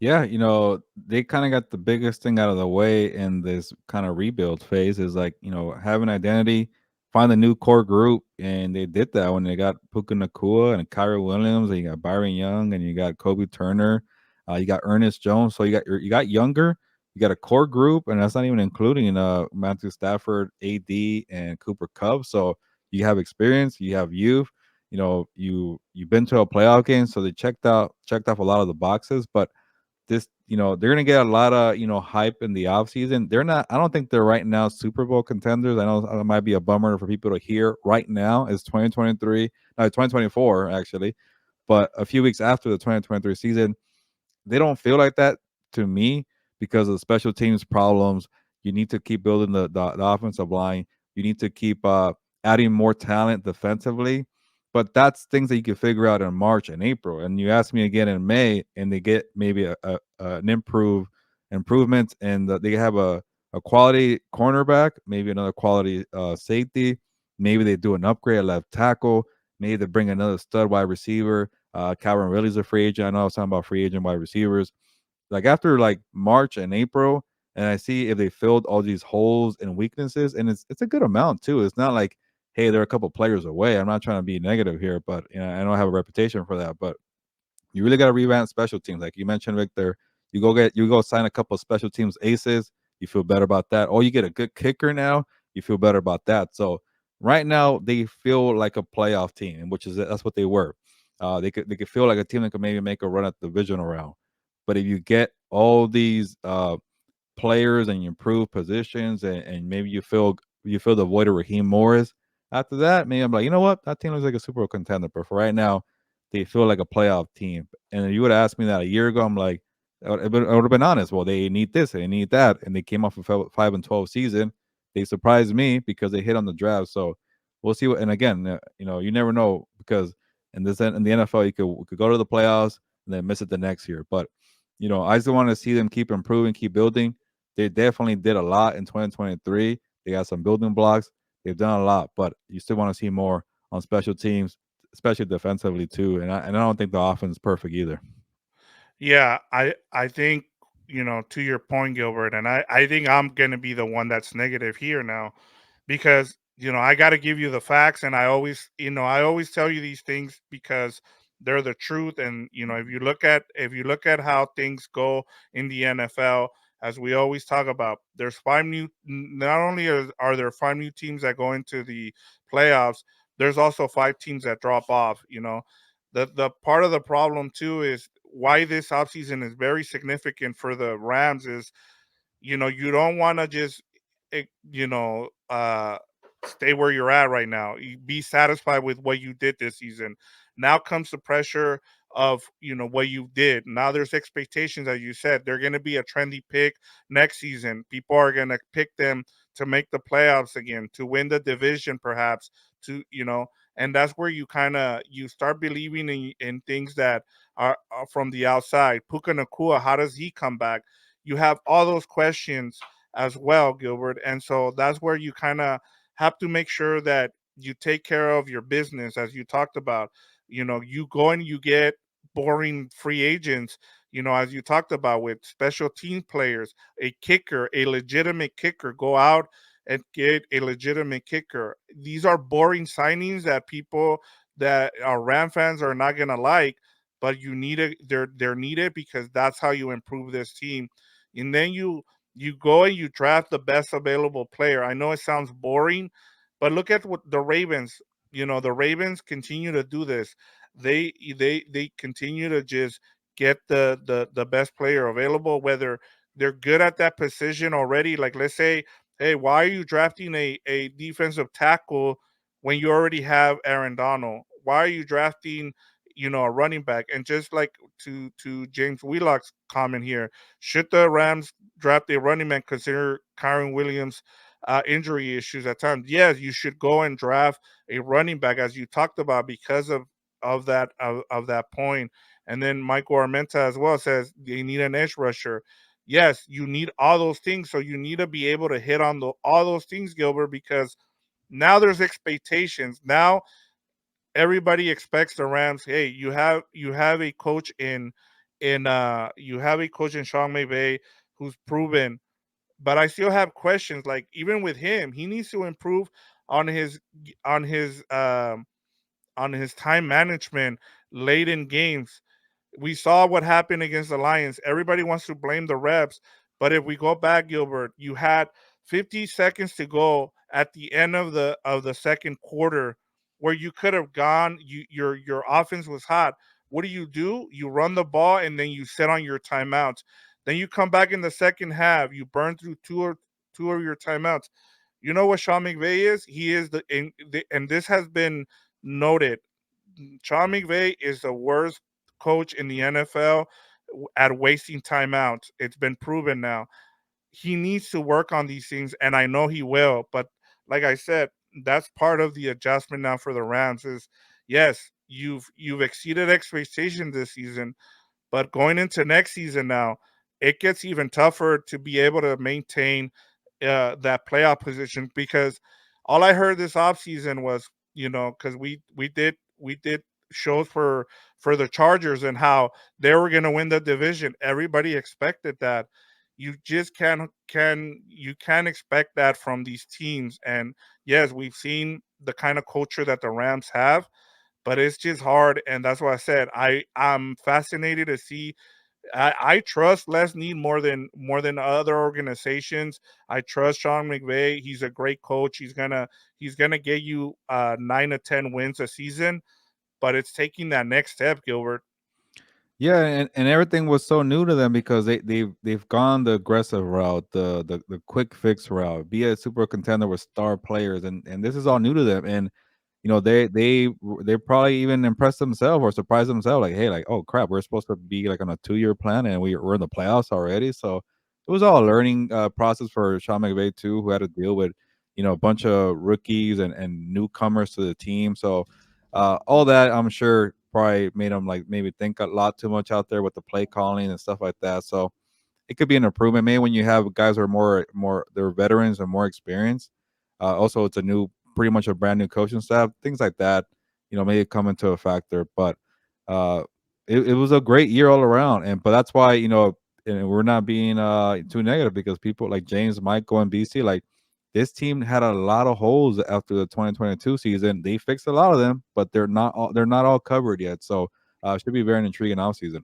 Yeah, they kind of got the biggest thing out of the way in this kind of rebuild phase is like, have an identity, find a new core group. And they did that when they got Puka Nakua and Kyrie Williams, and you got Byron Young and you got Kobe Turner, you got Ernest Jones. So you got younger, you got a core group, and that's not even including Matthew Stafford, AD, and Cooper Cup. So you have experience, you have youth, you've been to a playoff game, so they checked off a lot of the boxes. But they're gonna get a lot of hype in the offseason. They're not. I don't think they're right now Super Bowl contenders. I know it might be a bummer for people to hear right now. It's 2023, no, 2024 actually, but a few weeks after the 2023 season, they don't feel like that to me because of special teams problems. You need to keep building the offensive line. You need to keep adding more talent defensively. But that's things that you can figure out in March and April. And you ask me again in May, and they get maybe an improvement, and they have a quality cornerback, maybe another quality safety. Maybe they do an upgrade at left tackle. Maybe they bring another stud wide receiver. Calvin Ridley's a free agent. I know I was talking about free agent wide receivers. Like after like March and April, and I see if they filled all these holes and weaknesses, and it's a good amount too. It's not like, hey, they're a couple players away. I'm not trying to be negative here, but I don't have a reputation for that. But you really got to revamp special teams, like you mentioned, Victor. You go sign a couple special teams aces. You feel better about that. Or you get a good kicker now. You feel better about that. So right now they feel like a playoff team, which is that's what they were. They could feel like a team that could maybe make a run at the divisional round. But if you get all these players and you improve positions, and maybe you feel the void of Raheem Morris. After that, maybe I'm like, you know what, that team looks like a Super Bowl contender. But for right now, they feel like a playoff team. And if you would have asked me that a year ago, I'm like, I would have been honest. Well, they need this, they need that, and they came off a 5-12 season. They surprised me because they hit on the draft. So we'll see. And again, you never know because in the NFL, you could go to the playoffs and then miss it the next year. But I just want to see them keep improving, keep building. They definitely did a lot in 2023. They got some building blocks. They've done a lot, but you still want to see more on special teams, especially defensively too. And I don't think the offense is perfect either. Yeah, I think, to your point, Gilbert, and I think I'm gonna be the one that's negative here now, because I got to give you the facts, and I always tell you these things because they're the truth. And if you look at how things go in the NFL, as we always talk about, there's five new. Not only are there five new teams that go into the playoffs, there's also five teams that drop off. The part of the problem too is why this offseason is very significant for the Rams is, you don't want to just eh, you know stay where you're at right now. You be satisfied with what you did this season. Now comes the pressure of what you did. Now there's expectations, as you said, they're going to be a trendy pick next season. People are going to pick them to make the playoffs again, to win the division, perhaps, to and that's where you start believing in things that are from the outside. Puka Nakua, how does he come back? You have all those questions as well, Gilbert. And so that's where you kind of have to make sure that you take care of your business, as you talked about. You go and you get boring free agents, as you talked about, with special team players, a kicker, a legitimate kicker. Go out and get a legitimate kicker. These are boring signings that people that are Ram fans are not gonna like, but you need it. They're needed because that's how you improve this team. And then you go and you draft the best available player. I know it sounds boring, but look at what the Ravens. The Ravens continue to do this. They continue to just get the best player available, whether they're good at that position already. Like, let's say, hey, why are you drafting a defensive tackle when you already have Aaron Donald? Why are you drafting a running back? And just like to James Wheelock's comment here, should the Rams draft a running back, consider Kyron Williams' injury issues at times? Yes, you should go and draft a running back, as you talked about, because of that point. And then Michael Armenta as well says they need an edge rusher. Yes, you need all those things. So you need to be able to hit on all those things, Gilbert, because now there's expectations. Now everybody expects the Rams. Hey, you have a coach in Sean McVay who's proven, but I still have questions. Like even with him, he needs to improve on his on his um on his time management late in games. We saw what happened against the Lions. Everybody wants to blame the reps, but if we go back, Gilbert, you had 50 seconds to go at the end of the second quarter, where you could have gone. Your offense was hot. What do? You run the ball and then you sit on your timeouts. Then you come back in the second half. You burn through two of your timeouts. You know what Sean McVay is? He is and this has been noted. Sean McVay is the worst coach in the NFL at wasting timeouts. It's been proven now. He needs to work on these things, and I know he will. But like I said, that's part of the adjustment now for the Rams. Is yes, you've exceeded expectations this season, but going into next season now, it gets even tougher to be able to maintain that playoff position, because all I heard this offseason was, because we did shows for the Chargers and how they were going to win the division. Everybody expected that. You just can't expect that from these teams. And yes, we've seen the kind of culture that the Rams have, but it's just hard. And that's why I said I'm fascinated to see. I trust Les Need more than other organizations. I trust Sean McVay. He's a great coach. He's gonna get you 9 to 10 wins a season, but it's taking that next step, Gilbert. Yeah, and everything was so new to them because they've gone the aggressive route, the quick fix route, be a super contender with star players, and this is all new to them. And they probably even impressed themselves or surprised themselves, like, hey, like, oh crap, we're supposed to be like on a 2 year plan and we're in the playoffs already. So it was all a learning process for Sean McVay too, who had to deal with a bunch of rookies and newcomers to the team. So all that I'm sure probably made him like maybe think a lot too much out there with the play calling and stuff like that. So it could be an improvement. Maybe when you have guys who are more they're veterans and more experienced. Also, it's a new, pretty much a brand new coaching staff. Things like that, may come into a factor. But uh, it was a great year all around, and but that's why and we're not being too negative because people like James, Michael, and BC, like this team had a lot of holes after the 2022 season. They fixed a lot of them, but they're not all covered yet. So should be very intriguing offseason.